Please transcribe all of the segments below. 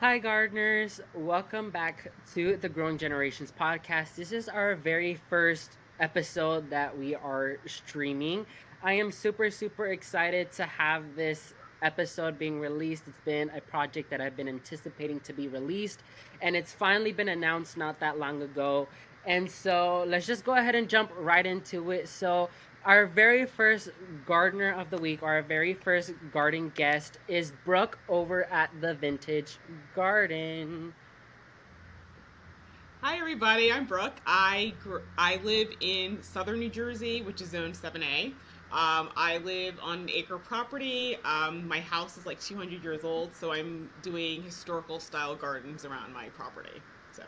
Hi, gardeners. Welcome back to the Growing Generations podcast. This is our very first episode that we are streaming. I am super excited to have this episode being released. It's been a project that I've been anticipating to be released, and it's finally been announced not that long ago. And so let's just go ahead and jump right into it. Our very first gardener of the week, our very first garden guest is Brooke over at the Vintage Garden. Hi everybody, I'm Brooke. I live in southern New Jersey, which is Zone 7A. I live on an acre property. My house is like 200 years old, so I'm doing historical style gardens around my property. So,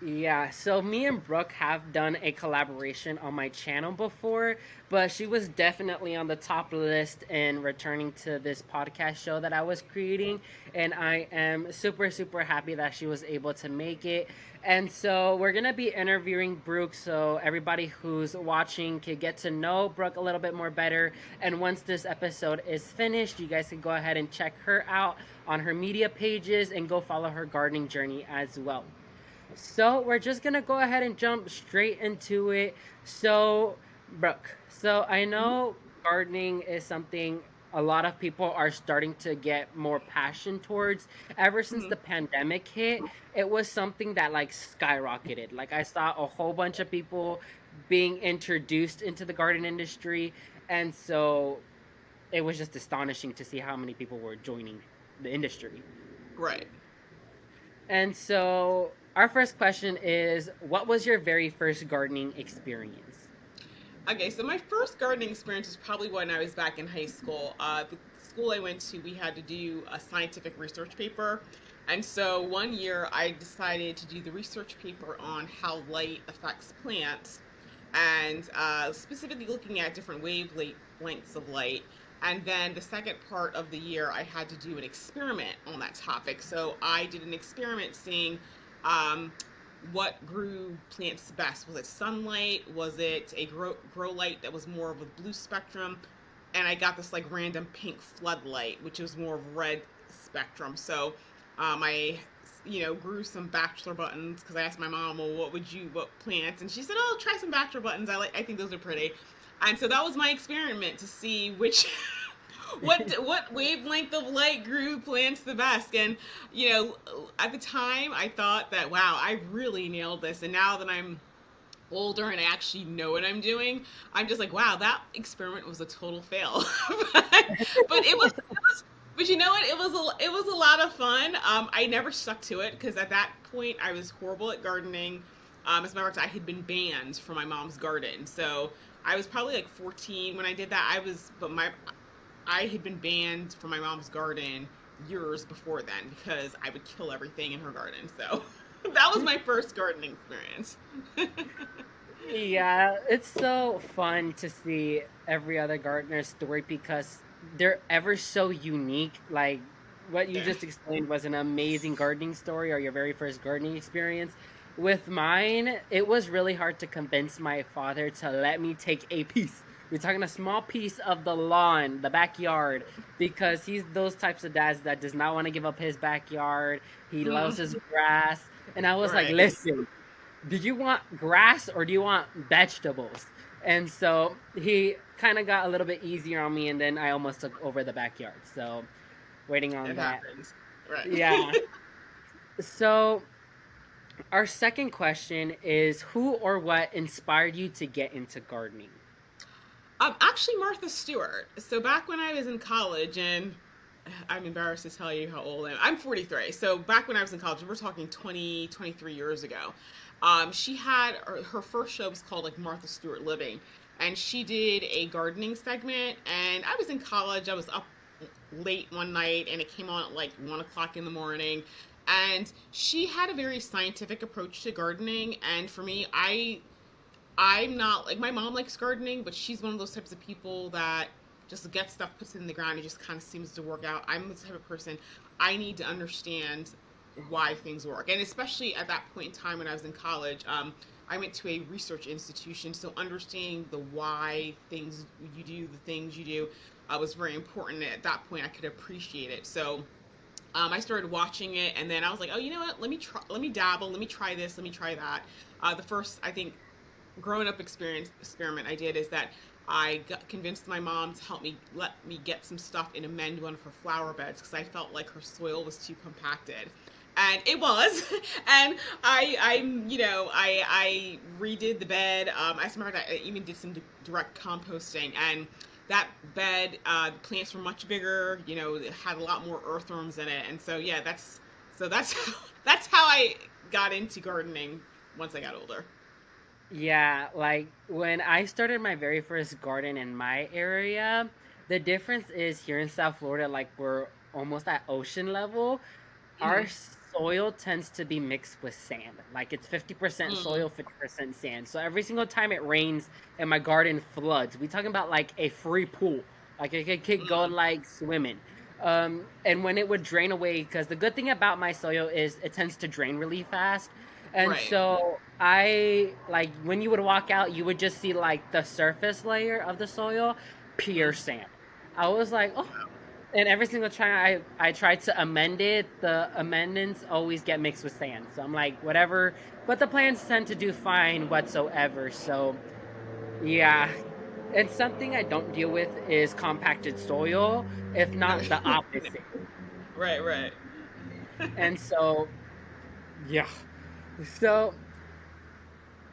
Yeah, so me and Brooke have done a collaboration on my channel before, but she was definitely on the top list in returning to this podcast show that I was creating, and I am super happy that she was able to make it. And so we're gonna be interviewing Brooke, so everybody who's watching can get to know Brooke a little bit more better. And once this episode is finished, you guys can go ahead and check her out on her media pages and go follow her gardening journey as well. So we're just gonna go ahead and jump straight into it. So, Brooke, so I mhm, know gardening is something a lot of people are starting to get more passion towards. Ever since mhm. the pandemic hit, it was something that like skyrocketed. Like I saw a whole bunch of people being introduced into the garden industry, and so it was just astonishing to see how many people were joining the industry. Right. And so, our first question is, what was your very first gardening experience? Okay, so my first gardening experience was probably when I was back in high school. The school I went to, we had to do a scientific research paper. And so one year I decided to do the research paper on how light affects plants and specifically looking at different wavelengths of light. And then the second part of the year, I had to do an experiment on that topic. So I did an experiment seeing um, what grew plants best. Was it sunlight? Was it a grow light that was more of a blue spectrum? And I got this like random pink floodlight, which was more of red spectrum. So I grew some bachelor buttons because I asked my mom, well, what plants? And she said, oh, try some bachelor buttons. I think those are pretty. And so that was my experiment to see which what wavelength of light grew plants the best. And at the time I thought that, wow, I really nailed this. And now that I'm older and I actually know what I'm doing, I'm just like, wow, that experiment was a total fail. But but you know what? It was a lot of fun. I never stuck to it because at that point I was horrible at gardening. As a matter of fact, I had been banned from my mom's garden, so I was probably like 14 when I did that. I had been banned from my mom's garden years before then because I would kill everything in her garden. So that was my first gardening experience. Yeah, it's so fun to see every other gardener's story because they're ever so unique. Like what you Yeah. just explained was an amazing gardening story or your very first gardening experience. With mine, it was really hard to convince my father to let me take a piece. We're talking a small piece of the lawn, the backyard, because he's those types of dads that does not want to give up his backyard. He loves his Mm, grass. And I was like, right. listen, do you want grass or do you want vegetables? And so he kind of got a little bit easier on me, and then I almost took over the backyard. So waiting on It that. happens. Right. Yeah. So our second question is, who or what inspired you to get into gardening? Actually, Martha Stewart. So back when I was in college, and I'm embarrassed to tell you how old I am. I'm 43. So back when I was in college, we're talking 20, 23 years ago. She had her first show was called like Martha Stewart Living, and she did a gardening segment. And I was in college. I was up late one night, and it came on at like 1 o'clock in the morning. And she had a very scientific approach to gardening. And for me, I'm not like my mom likes gardening, but she's one of those types of people that just gets stuff, puts it in the ground, and just kind of seems to work out. I'm the type of person I need to understand why things work, and especially at that point in time when I was in college, I went to a research institution, so understanding the why things you do, the things you do, was very important. And at that point, I could appreciate it. So I started watching it, and then I was like, oh, you know what? Let me try. Let me dabble. Let me try this. Let me try that. The first, I think, growing up experiment I did is that convinced my mom to help me let me get some stuff and amend one of her flower beds because I felt like her soil was too compacted. And it was, and I redid the bed. As a matter of fact, I even did some direct composting, and that bed, the plants were much bigger. It had a lot more earthworms in it, and so yeah, that's that's how I got into gardening once I got older. Yeah, like when I started my very first garden in my area, the difference is here in South Florida, like we're almost at ocean level. Our Hmm. soil tends to be mixed with sand. Like it's 50% Mm. soil, 50% sand. So every single time it rains and my garden floods, we talking about like a free pool. Like a kid go Mm. like swimming. And when it would drain away, because the good thing about my soil is it tends to drain really fast. And Right. so I like when you would walk out, you would just see like the surface layer of the soil, pure Mm. sand. I was like, oh, and every single time I try to amend it, the amendments always get mixed with sand. So I'm like, whatever. But the plants tend to do fine whatsoever. So yeah. And something I don't deal with is compacted soil, if not the opposite. Right, right. And so yeah. So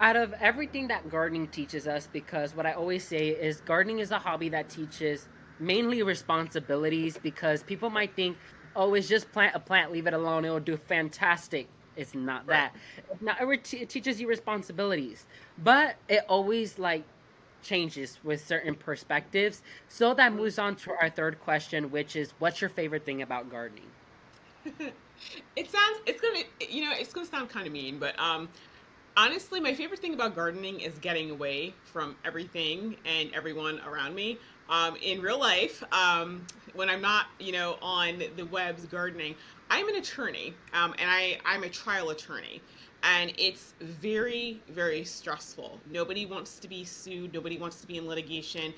out of everything that gardening teaches us, because what I always say is gardening is a hobby that teaches mainly responsibilities, because people might think, oh, it's just plant a plant, leave it alone, it'll do fantastic. It's not Right. that. It teaches you responsibilities, but it always like changes with certain perspectives. So that Mm. moves on to our third question, which is, what's your favorite thing about gardening? It's gonna sound kind of mean, but honestly, my favorite thing about gardening is getting away from everything and everyone around me. In real life, when I'm not, on the webs gardening, I'm an attorney, and I'm a trial attorney. And it's very, very stressful. Nobody wants to be sued. Nobody wants to be in litigation.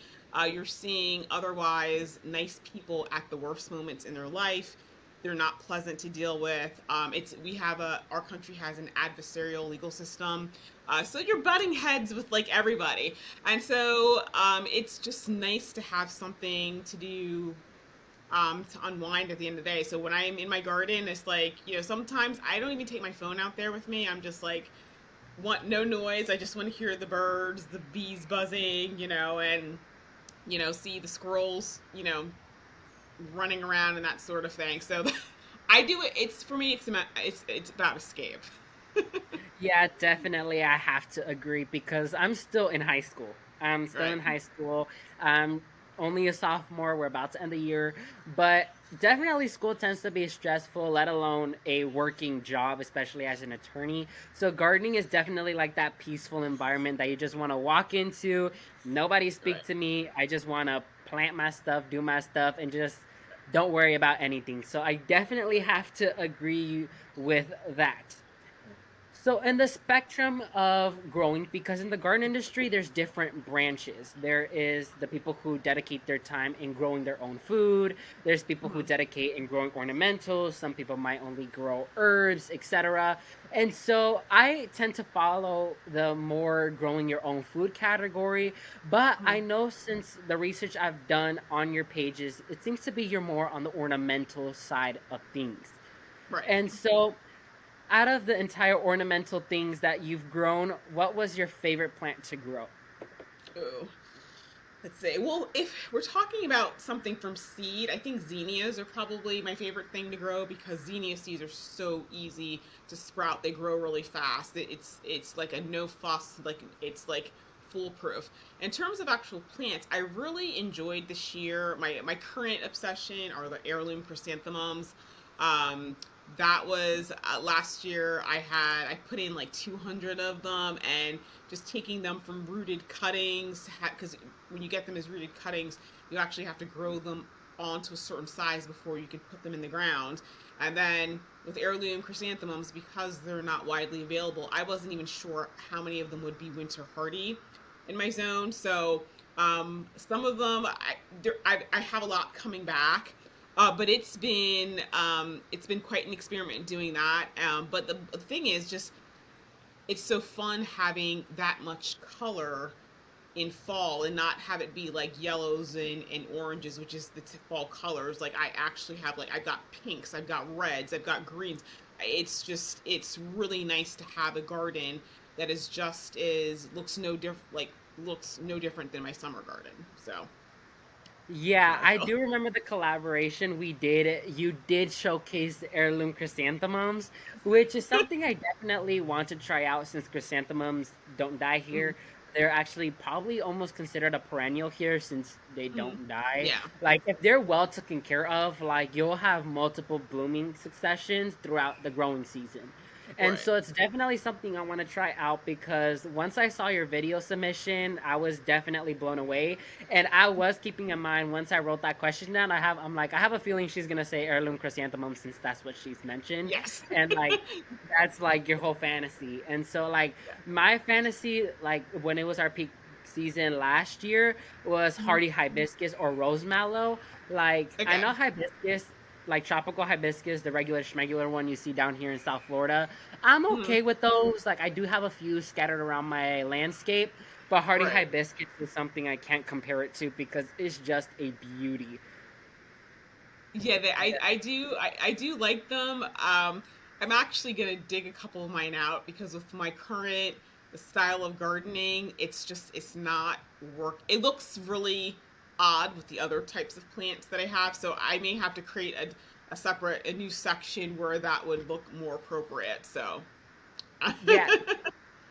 You're seeing otherwise nice people at the worst moments in their life. They're not pleasant to deal with. It's we have a Our country has an adversarial legal system, so you're butting heads with like everybody, and so it's just nice to have something to do, to unwind at the end of the day. So when I'm in my garden, it's like, sometimes I don't even take my phone out there with me. I'm just like, want no noise. I just want to hear the birds, the bees buzzing, and see the squirrels, running around and that sort of thing. So I do it. It's for me. It's about escape. Yeah, definitely. I have to agree because I'm still in high school. I'm still Right. in high school. I'm only a sophomore. We're about to end the year. But definitely, school tends to be stressful, let alone a working job, especially as an attorney. So, gardening is definitely like that peaceful environment that you just want to walk into. Nobody speak Right. to me. I just want to plant my stuff, do my stuff, and just don't worry about anything. So, I definitely have to agree with that. So, in the spectrum of growing, because in the garden industry, there's different branches. There is the people who dedicate their time in growing their own food. There's people who Mhm. dedicate in growing ornamentals. Some people might only grow herbs, etc. And so, I tend to follow the more growing your own food category. But I Mhm. know since the research I've done on your pages, it seems to be you're more on the ornamental side of things. Right. And so, out of the entire ornamental things that you've grown, what was your favorite plant to grow? Ooh. Let's see. Well, if we're talking about something from seed, I think zinnias are probably my favorite thing to grow because zinnia seeds are so easy to sprout. They grow really fast. It's like a no fuss, like it's like foolproof. In terms of actual plants, I really enjoyed this year. My current obsession are the heirloom chrysanthemums. Um, that was last year. I put in like 200 of them, and just taking them from rooted cuttings, because when you get them as rooted cuttings, you actually have to grow them onto a certain size before you can put them in the ground. And then with heirloom chrysanthemums, because they're not widely available, I wasn't even sure how many of them would be winter hardy in my zone. So some of them, I have a lot coming back. But it's been quite an experiment doing that. But the thing is, just it's so fun having that much color in fall and not have it be like yellows and oranges, which is the fall colors. Like I actually have like I've got pinks, I've got reds, I've got greens. It's really nice to have a garden that is just is looks no different looks no different than my summer garden. So that's how Yeah, I I feel. do remember the collaboration we did. You did showcase the heirloom chrysanthemums, which is something I definitely want to try out since chrysanthemums don't die Mm-hmm. here. They're actually probably almost considered a perennial here since they Mm-hmm. don't die. Yeah. Like, if they're well taken care of, like, you'll have multiple blooming successions throughout the growing season. And Right. so it's definitely something I want to try out because once I saw your video submission, I was definitely blown away. And I was keeping in mind once I wrote that question down. I'm like, I have a feeling she's gonna say heirloom chrysanthemum since that's what she's mentioned, Yes. and like that's like your whole fantasy. And so like Yeah. my fantasy, like when it was our peak season last year, was Mhm. hardy hibiscus or rose mallow. Like I Okay. know hibiscus. Like tropical hibiscus, the regular schmegular one you see down here in South Florida. I'm Mhm. okay with those. Like I do have a few scattered around my landscape, but hardy Right. hibiscus is something I can't compare it to because it's just a beauty. Yeah, I do like them. I'm actually gonna dig a couple of mine out because with my current style of gardening, it's not work. It looks really odd with the other types of plants that I have, so I may have to create a new section where that would look more appropriate. So, Yeah,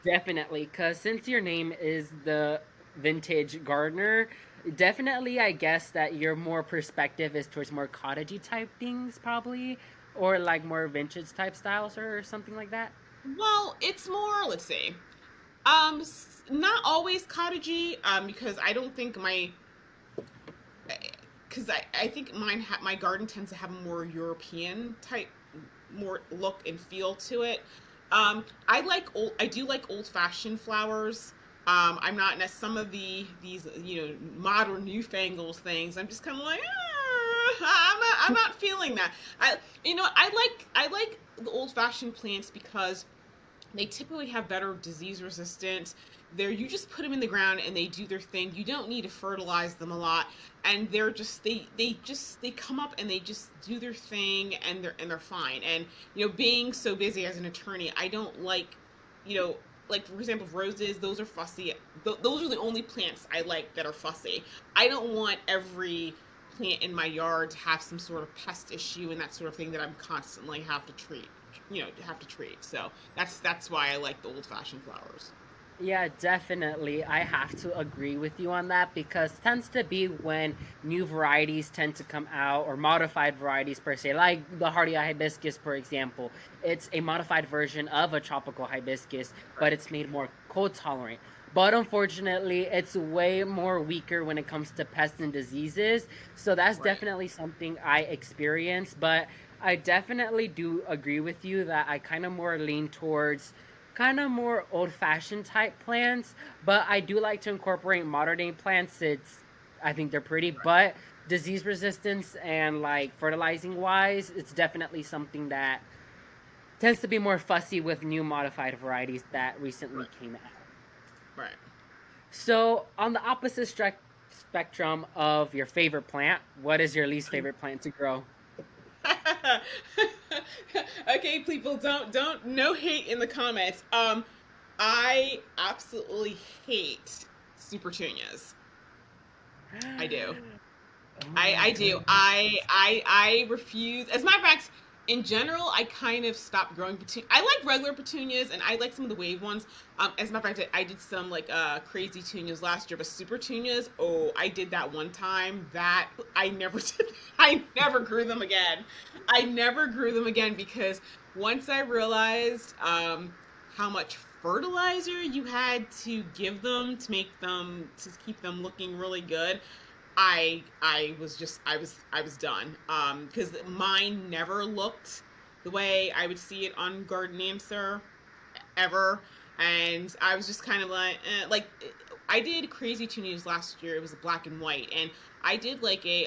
definitely. Because since your name is the vintage gardener, definitely I guess that your more perspective is towards more cottagey type things, probably, or like more vintage type styles or something like that. well, it's more. Let's see. Not always cottagey. Because I don't think my because I think my garden tends to have a more European type more look and feel to it. I do like old fashioned flowers. I'm not some of these modern newfangled things. I'm just kind of like I'm not feeling that. I like the old fashioned plants because they typically have better disease resistance. You just put them in the ground and they do their thing. You don't need to fertilize them a lot, and they come up and they just do their thing, and they're fine. And being so busy as an attorney, I don't like, like for example, roses. Those are fussy. Those are the only plants I like that are fussy. I don't want every plant in my yard to have some sort of pest issue and that sort of thing that I'm constantly have to treat. So that's why I like the old fashioned flowers. Yeah, definitely. I have to agree with you on that because it tends to be when new varieties tend to come out or modified varieties per se, like the hardy hibiscus, for example. It's a modified version of a tropical hibiscus, but Right. it's made more cold tolerant. But unfortunately, it's way more weaker when it comes to pests and diseases. So that's Right. definitely something I experience. But I definitely do agree with you that I kind of more lean towards kind of more old fashioned type plants, but I do like to incorporate modern day plants. I think they're pretty, but disease resistance and like fertilizing wise, it's definitely something that tends to be more fussy with new modified varieties that recently Right. came out. Right. So, on the opposite spectrum of your favorite plant, what is your least favorite plant to grow? Okay, people, don't no hate in the comments. I absolutely hate super petunias. I do. Oh my I do. goodness. I refuse. As a matter of fact, in general, I kind of stopped growing petunias. I like regular petunias, and I like some of the wave ones. As a matter of fact, I did some like crazy petunias last year, but super petunias. Oh, I did that one time. That I never did. I never grew them again. I never grew them again because once I realized how much fertilizer you had to give them to keep them looking really good, I was done. Because mine never looked the way I would see it on Garden Answer ever. and I was just kind of like I did Crazy Toonies last year. It was black and white, and I did like a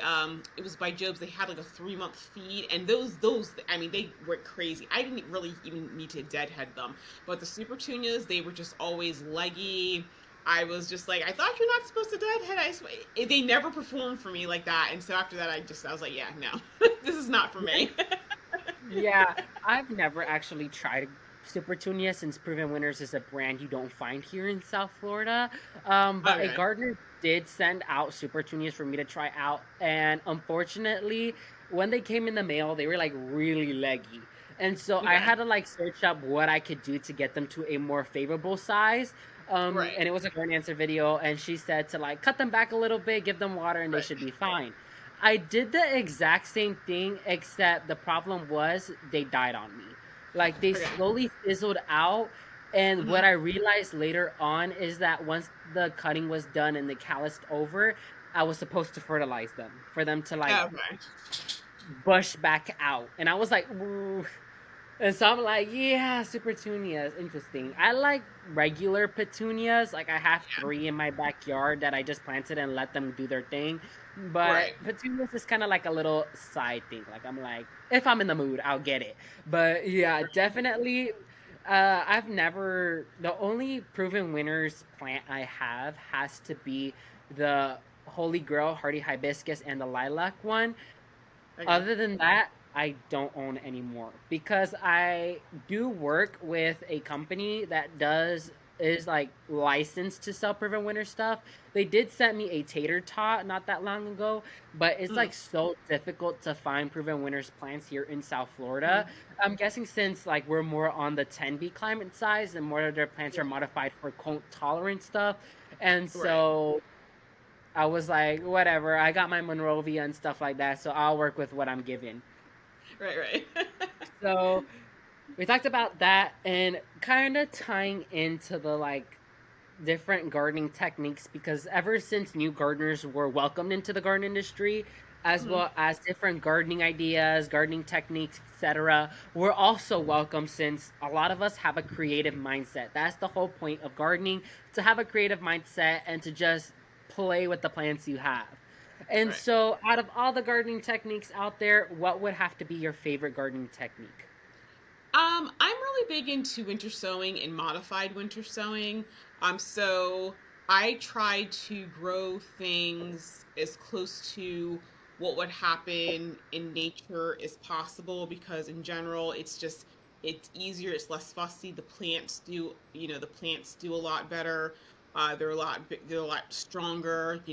it was by Jobs. They had like a 3 month feed, and those I mean they were crazy. I didn't really even need to deadhead them, but the Super Tunias, they were just always leggy. I was just like, I thought you're not supposed to deadhead. They never performed for me like that, and so after that, I was like, yeah, no, this is not for me. Yeah, I've never actually tried Super Tunia since Proven Winners is a brand you don't find here in South Florida. But a Okay. gardener did send out Super Tunias for me to try out, and unfortunately, when they came in the mail, they were like really leggy. And so I Okay. had to like search up what I could do to get them to a more favorable size. Right. And it was a girl answer video, and she said to like cut them back a little bit, give them water, and they Right. should be fine. I did the exact same thing, except the problem was they died on me. Like they Okay. slowly fizzled out. And what Hmm. I realized later on is that once the cutting was done and the calloused over, I was supposed to fertilize them for them to like Okay. bush back out. And I was like, ooh. And so I'm like, yeah, super petunias, interesting. I like regular petunias. Like I have Yeah. three in my backyard that I just planted and let them do their thing. But Right. petunias is kind of like a little side thing. Like I'm like, if I'm in the mood, I'll get it. But yeah, definitely. I've never. The only proven winners plant I have has to be the Holy Grail Hardy Hibiscus and the Lilac one. Okay. Other than that, I don't own anymore because I do work with a company that does is like licensed to sell Prevent Winter stuff. They did send me a tater tot not that long ago, but it's Mm-hmm. like so difficult to find Prevent Winter's plants here in South Florida. Mm-hmm. I'm guessing since like we're more on the 10B climate size and more of their plants are Right. modified for cold tolerant stuff. And Right. so I was like, whatever. I got my Monrovia and stuff like that, so I'll work with what I'm given. Right. Right. So we talked about that and kind of tying into the like different gardening techniques because ever since new gardeners were welcomed into the garden industry, as Mhm. well as different gardening ideas, gardening techniques, etc., we're also welcome since a lot of us have a creative mindset. That's the whole point of gardening, to have a creative mindset and to just play with the plants you have. And Right. so, out of all the gardening techniques out there, what would have to be your favorite gardening technique? I'm really big into winter sowing and modified winter sowing. So I try to grow things as close to what would happen in nature as possible because in general it's easier, it's less fussy. The plants do a lot better. They're a lot stronger.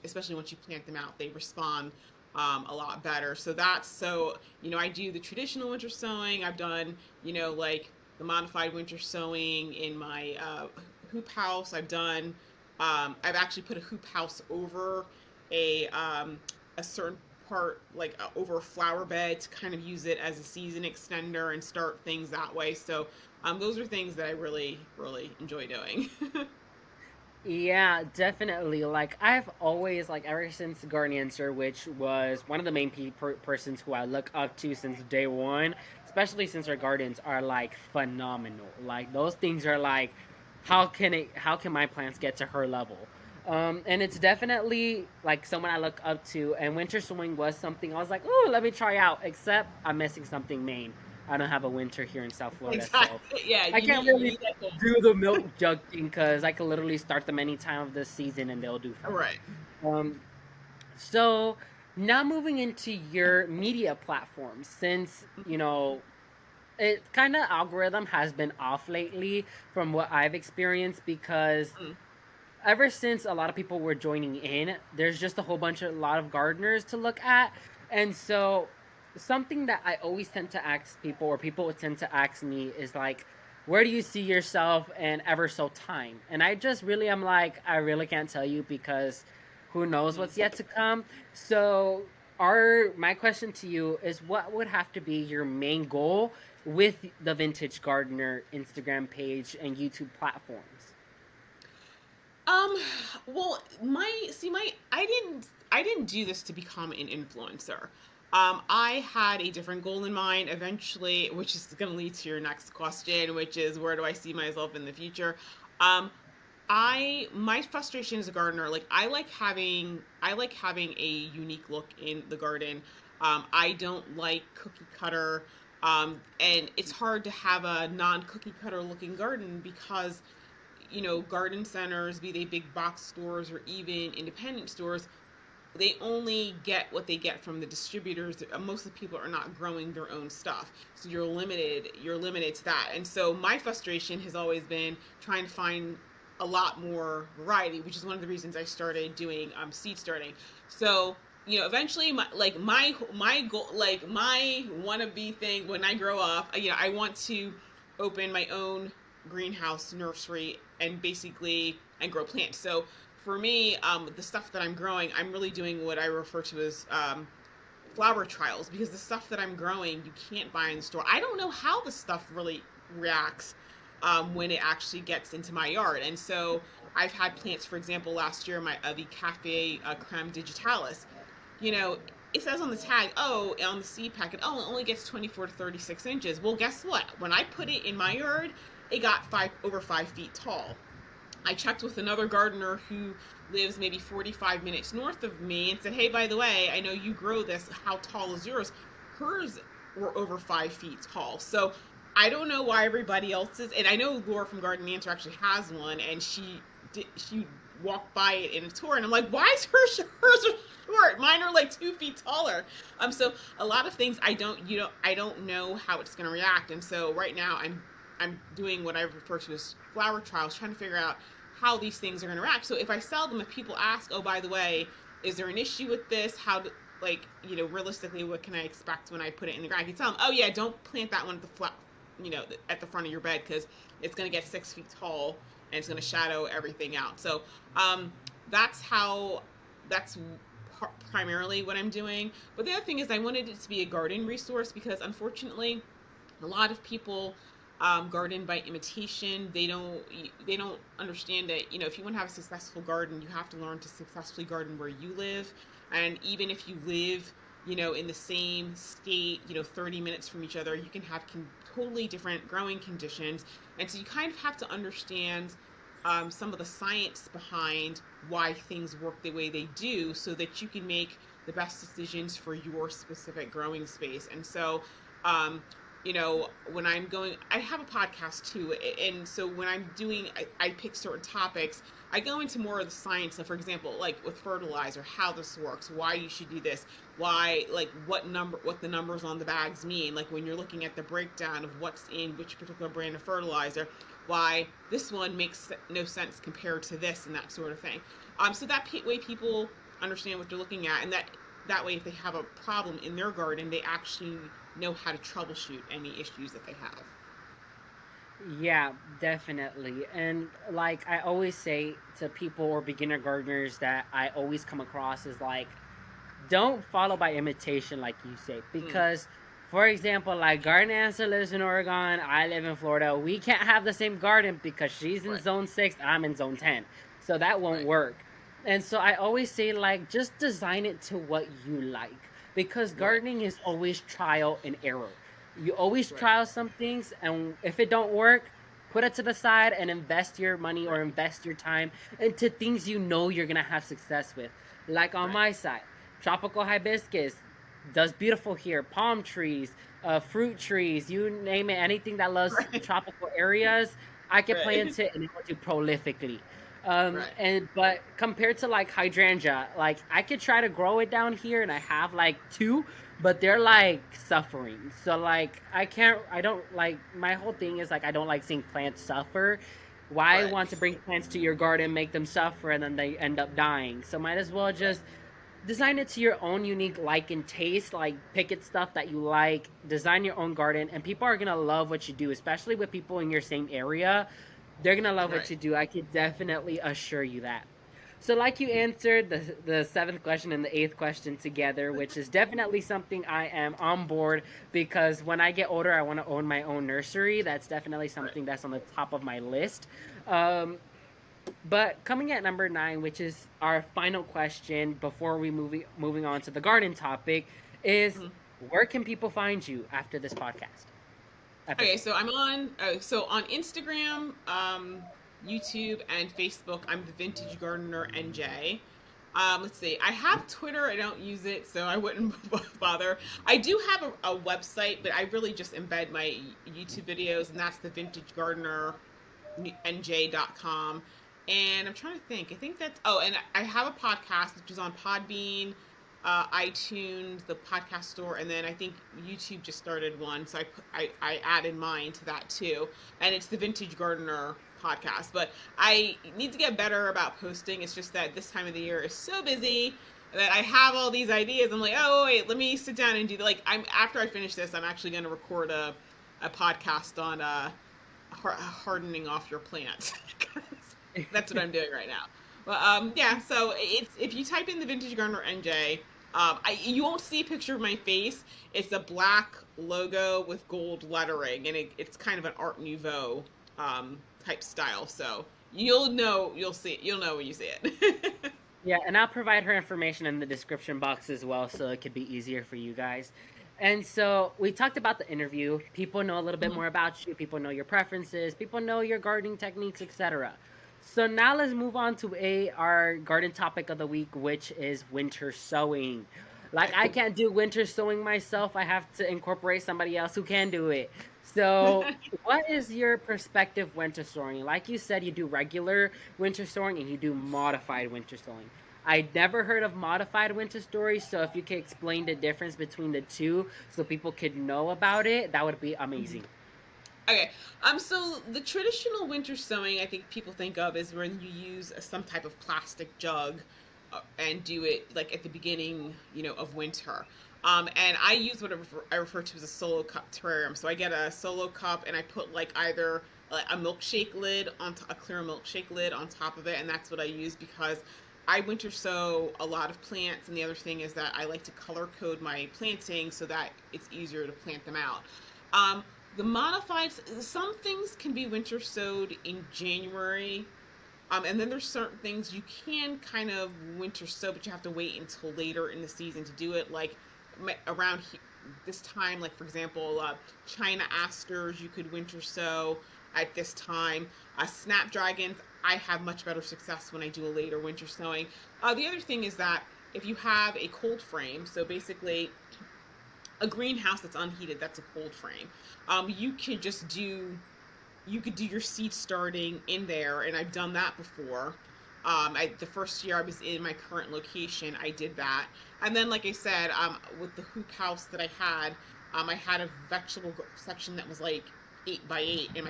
Especially once you plant them out, they respond a lot better. I do the traditional winter sowing. I've done, like the modified winter sowing in my hoop house. I've actually put a hoop house over a certain part, like over a flower bed to kind of use it as a season extender and start things that way. So those are things that I really, really enjoy doing. Yeah, definitely. Like I've always like ever since Answer, which was one of the main persons who I look up to since day one, especially since her gardens are like phenomenal. Like those things are like, how can my plants get to her level? And it's definitely like someone I look up to. And Winter Swing was something I was like, oh, let me try out. Except I'm missing something main. I don't have a winter here in South Florida, so Exactly. Yeah, I can't you really need that. do the milk jug thing because I can literally start them any time of the season and they'll do fine. Right. Um, so now moving into your media platforms, since it kind of algorithm has been off lately from what I've experienced because Mm. ever since a lot of people were joining in, there's just a whole bunch of a lot of gardeners to look at, and so something that I always tend to ask people, or people would tend to ask me, is like, where do you see yourself in ever so time? And I just really am like, I really can't tell you because who knows Mm. what's yet to come. So, our my question to you is, what would have to be your main goal with the Vintage Gardener Instagram page and YouTube platforms? Um, well, my see my I didn't do this to become an influencer. I had a different goal in mind eventually, which is going to lead to your next question, which is where do I see myself in the future? Um, my frustration as a gardener, like I like having a unique look in the garden. I don't like cookie cutter, and it's hard to have a non cookie cutter looking garden because garden centers, be they big box stores or even independent stores, they only get what they get from the distributors. Most of the people are not growing their own stuff, so you're limited to that. And so my frustration has always been trying to find a lot more variety, which is one of the reasons I started doing seed starting. So eventually my goal, like my wannabe thing when I grow up, I want to open my own greenhouse nursery and basically and grow plants. So for me, the stuff that I'm growing, I'm really doing what I refer to as flower trials, because the stuff that I'm growing you can't buy in the store. I don't know how the stuff really reacts when it actually gets into my yard. And so I've had plants, for example, last year, my the Cafe Creme Digitalis. You know, it says on the tag, oh, on the seed packet, oh, it only gets 24 to 36 inches. Well, guess what? When I put it in my yard, it got over 5 feet tall. I checked with another gardener who lives maybe 45 minutes north of me and said, hey, by the way, I know you grow this. How tall is yours? Hers were over 5 feet tall. So I don't know why everybody else's, and I know Laura from Garden Answer actually has one, and she walked by it in a tour, and I'm like, why is hers short? Mine are like 2 feet taller. So a lot of things I don't know how it's going to react, and so right now I'm doing what I refer to as flower trials, trying to figure out how these things are going to react. So if I sell them, if people ask, oh, by the way, is there an issue with this? How do, realistically, what can I expect when I put it in the ground? I can tell them, oh yeah, don't plant that one at at the front of your bed, because it's going to get 6 feet tall and it's going to shadow everything out. So that's how that's primarily what I'm doing. But the other thing is I wanted it to be a garden resource, because unfortunately a lot of people garden by imitation. They don't understand that if you want to have a successful garden, you have to learn to successfully garden where you live. And even if you live in the same state, 30 minutes from each other, you can have totally different growing conditions. And so you kind of have to understand some of the science behind why things work the way they do, so that you can make the best decisions for your specific growing space. And so um, when I'm going, I have a podcast too. And so when I'm doing, I pick certain topics. I go into more of the science. So for example, like with fertilizer, how this works, why you should do this, why, like what the numbers on the bags mean. Like when you're looking at the breakdown of what's in which particular brand of fertilizer, why this one makes no sense compared to this, and that sort of thing. So that way people understand what they're looking at, and that way if they have a problem in their garden, they actually know how to troubleshoot any issues that they have. Yeah, definitely. And like I always say to people or beginner gardeners that I always come across is like, don't follow by imitation, like you say, Mm, because for example, like Garden Answer lives in Oregon, I live in Florida. We can't have the same garden because she's in right, zone 6, I'm in zone 10. So that won't right, work. And so I always say, like, just design it to what you like, because right, gardening is always trial and error. You always right, trial some things, and if it don't work, put it to the side and invest your money or right, invest your time into things you know you're gonna have success with. Like on right, my side, tropical hibiscus does beautiful here. Palm trees, fruit trees, you name it, anything that loves right, tropical areas, I can right, plant it and it will do prolifically. right, And but compared to like hydrangea, like I could try to grow it down here, and I have like two, but they're like suffering. So like I don't like, my whole thing is like I don't like seeing plants suffer. Why right, want to bring plants to your garden, make them suffer, and then they end up dying? So might as well right, just design it to your own unique like and taste. Like pick it stuff that you like, design your own garden, and people are gonna love what you do, especially with people in your same area. They're gonna love what right. you do. I could definitely assure you that. So, like you answered the seventh question and the eighth question together, which is definitely something I am on board, because when I get older, I want to own my own nursery. That's definitely Right. something that's on the top of my list. Um, but coming at number nine, which is our final question before we moving on to the garden topic, is Mhm. where can people find you after this podcast Okay, episode? so I'm on on Instagram, YouTube, and Facebook. I'm the Vintage Gardener NJ. Let's see. I have Twitter. I don't use it, so I wouldn't bother. I do have a website, but I really just embed my YouTube videos, and that's the Vintage Gardener NJ.com. And I'm trying to think. I think that's. Oh, and I have a podcast which is on Podbean, iTunes, the podcast store, and then I think YouTube just started one, so I added mine to that too. And it's the Vintage Gardener podcast. But I need to get better about posting. It's just that this time of the year is so busy that I have all these ideas. I'm like, oh wait, let me sit down and do like I'm after I finish this, I'm actually going to record a podcast on hardening off your plants. That's what I'm doing right now. But yeah, so it's if you type in the Vintage Gardener NJ, you won't see a picture of my face. It's a black logo with gold lettering, and it's kind of an Art Nouveau type style. So you'll know when you see it. Yeah, and I'll provide her information in the description box as well so it could be easier for you guys. And so we talked about the interview. People know a little bit more about you, people know your preferences, people know your gardening techniques, etc. So now let's move on to our garden topic of the week, which is winter sowing. Like I can't do winter sowing myself. I have to incorporate somebody else who can do it. So, what is your perspective winter sowing? Like you said, you do regular winter sowing and you do modified winter sowing. I never heard of modified winter stories, so if you could explain the difference between the two so people could know about it, that would be amazing. Okay. So the traditional winter sewing I think people think of is when you use some type of plastic jug and do it like at the beginning, of winter. And I use what I refer to as a solo cup terrarium. So I get a solo cup and I put like either a milkshake lid a clear milkshake lid on top of it, and that's what I use because I winter sow a lot of plants. And the other thing is that I like to color code my planting so that it's easier to plant them out. Um, the modified, some things can be winter sowed in January, and then there's certain things you can kind of winter sow, but you have to wait until later in the season to do it. Like around this time, like for example, China asters you could winter sow at this time. Snapdragons, I have much better success when I do a later winter sowing. The other thing is that if you have a cold frame, so basically a greenhouse that's unheated, that's a cold frame. You could just do you could do your seed starting in there, and I've done that before. The first year I was in my current location, I did that, and then like I said, with the hoop house that I had a vegetable section that was like 8 by 8, and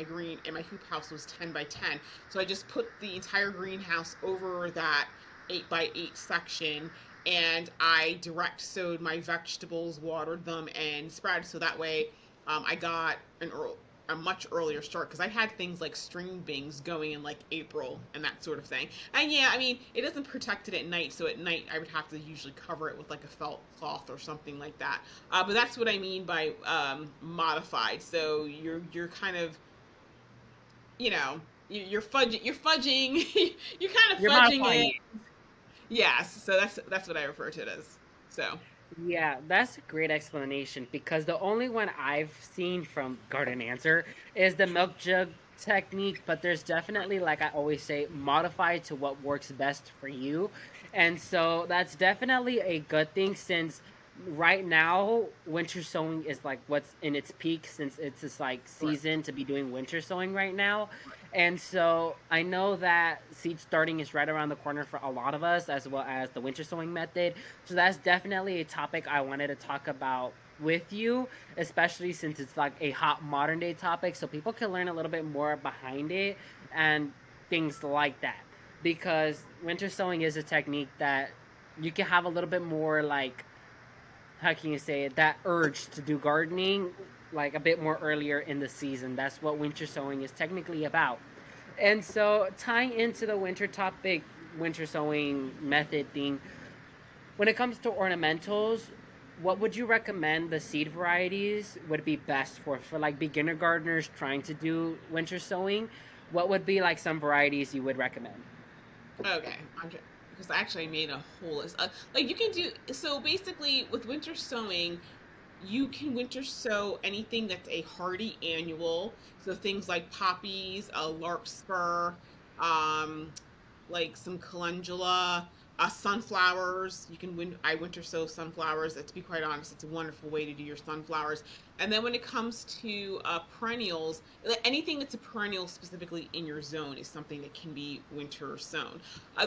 my hoop house was 10 by 10. So I just put the entire greenhouse over that 8 by 8 section, and I direct sowed my vegetables, watered them, and spread. So that way, I got a much earlier start because I had things like string beans going in like April and that sort of thing. And yeah, I mean, it doesn't protect it at night, so at night I would have to usually cover it with like a felt cloth or something like that. But that's what I mean by modified. So you're kind of, you're fudging, you're kind of You're fudging modifying it. it. Yes, so that's what I refer to it as. So. Yeah, that's a great explanation because the only one I've seen from Garden Answer is the milk jug technique, but there's definitely, like I always say, modified to what works best for you. And so that's definitely a good thing since right now winter sowing is like what's in its peak since it's just like Right. season to be doing winter sowing right now. And so I know that seed starting is right around the corner for a lot of us, as well as the winter sowing method. So that's definitely a topic I wanted to talk about with you, especially since it's like a hot modern day topic, so people can learn a little bit more behind it and things like that. Because winter sowing is a technique that you can have a little bit more like, how can you say it, that urge to do gardening like a bit more earlier in the season. That's what winter sowing is technically about. And so tying into the winter topic, winter sowing method thing, when it comes to ornamentals, what would you recommend the seed varieties would be best for like beginner gardeners trying to do winter sowing? What would be like some varieties you would recommend? Okay. Okay. because actually I made a whole list. Like you can do so basically with winter sowing, you can winter sow anything that's a hardy annual. So things like poppies, a larkspur, um, like some calendula, sunflowers. I winter sow sunflowers. To be quite honest, it's a wonderful way to do your sunflowers. And then when it comes to perennials, anything that's a perennial specifically in your zone is something that can be winter sown.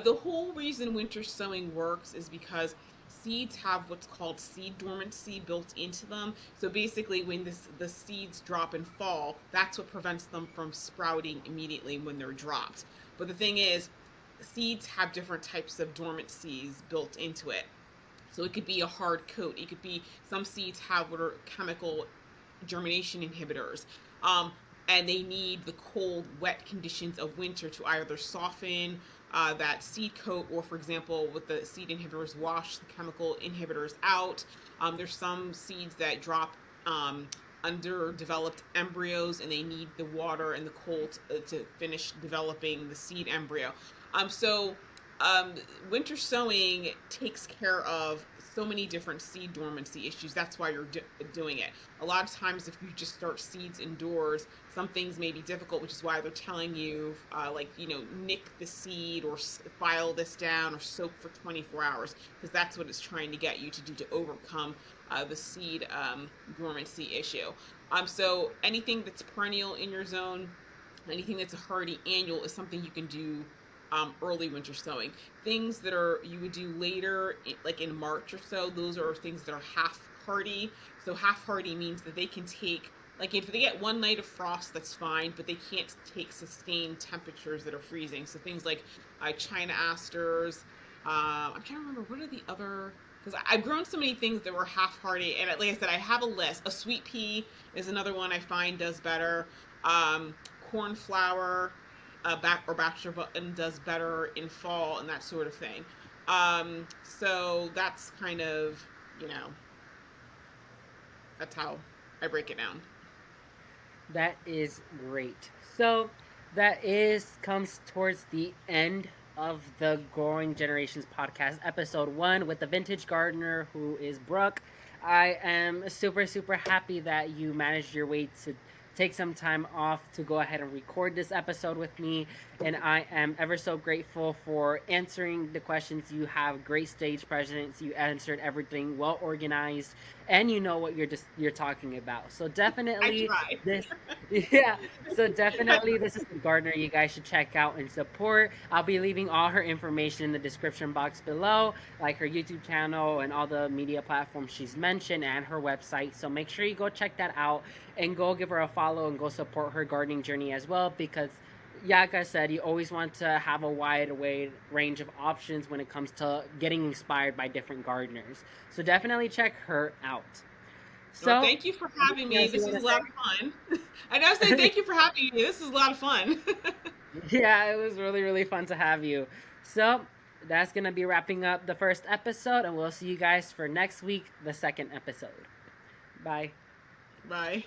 The whole reason winter sowing works is because seeds have what's called seed dormancy built into them. So basically, when the seeds drop and fall, that's what prevents them from sprouting immediately when they're dropped. But the thing is, seeds have different types of dormancies built into it. So it could be a hard coat. It could be some seeds have what are chemical germination inhibitors. Um, and they need the cold, wet conditions of winter to either soften that seed coat, or, for example, with the seed inhibitors, wash the chemical inhibitors out. There's some seeds that drop underdeveloped embryos, and they need the water and the cold to finish developing the seed embryo. So um, winter sowing takes care of so many different seed dormancy issues. That's why you're doing it. A lot of times, if you just start seeds indoors, some things may be difficult, which is why they're telling you, like, nick the seed or file this down or soak for 24 hours, because that's what it's trying to get you to do to overcome the seed dormancy issue. So anything that's perennial in your zone, anything that's a hardy annual is something you can do early winter sowing. Things that are you would do later, like in March or so, those are things that are half hardy. So half hardy means that they can take, like, if they get one night of frost, that's fine, but they can't take sustained temperatures that are freezing. So things like China asters. I'm trying to remember what are the other, because I've grown so many things that were half hardy, and like I said, I have a list. A sweet pea is another one I find does better. Cornflower, bachelor button does better in fall and that sort of thing. So that's kind of, you know, that's how I break it down. That is great. So that is comes towards the end of the Growing Generations podcast, episode 1, with the vintage gardener who is Brooke. I am super happy that you managed your way to take some time off to go ahead and record this episode with me, and I am ever so grateful for answering the questions. You have great stage presence, you answered everything well organized, and you know what you're talking about. So I definitely try. this yeah, so definitely this is the gardener you guys should check out and support. I'll be leaving all her information in the description box below, like her YouTube channel and all the media platforms she's mentioned, and her website. So make sure you go check that out and go give her a follow and go support her gardening journey as well, because yeah, like I said, you always want to have a wide range of options when it comes to getting inspired by different gardeners. So definitely check her out. Well, So, thank you for having anything me. else you This was want a to lot of fun. And I was saying say? thank you for having me. This is a lot of fun. Yeah, it was really fun to have you. So, that's going to be wrapping up the first episode, and we'll see you guys for next week, the second episode. Bye. Bye.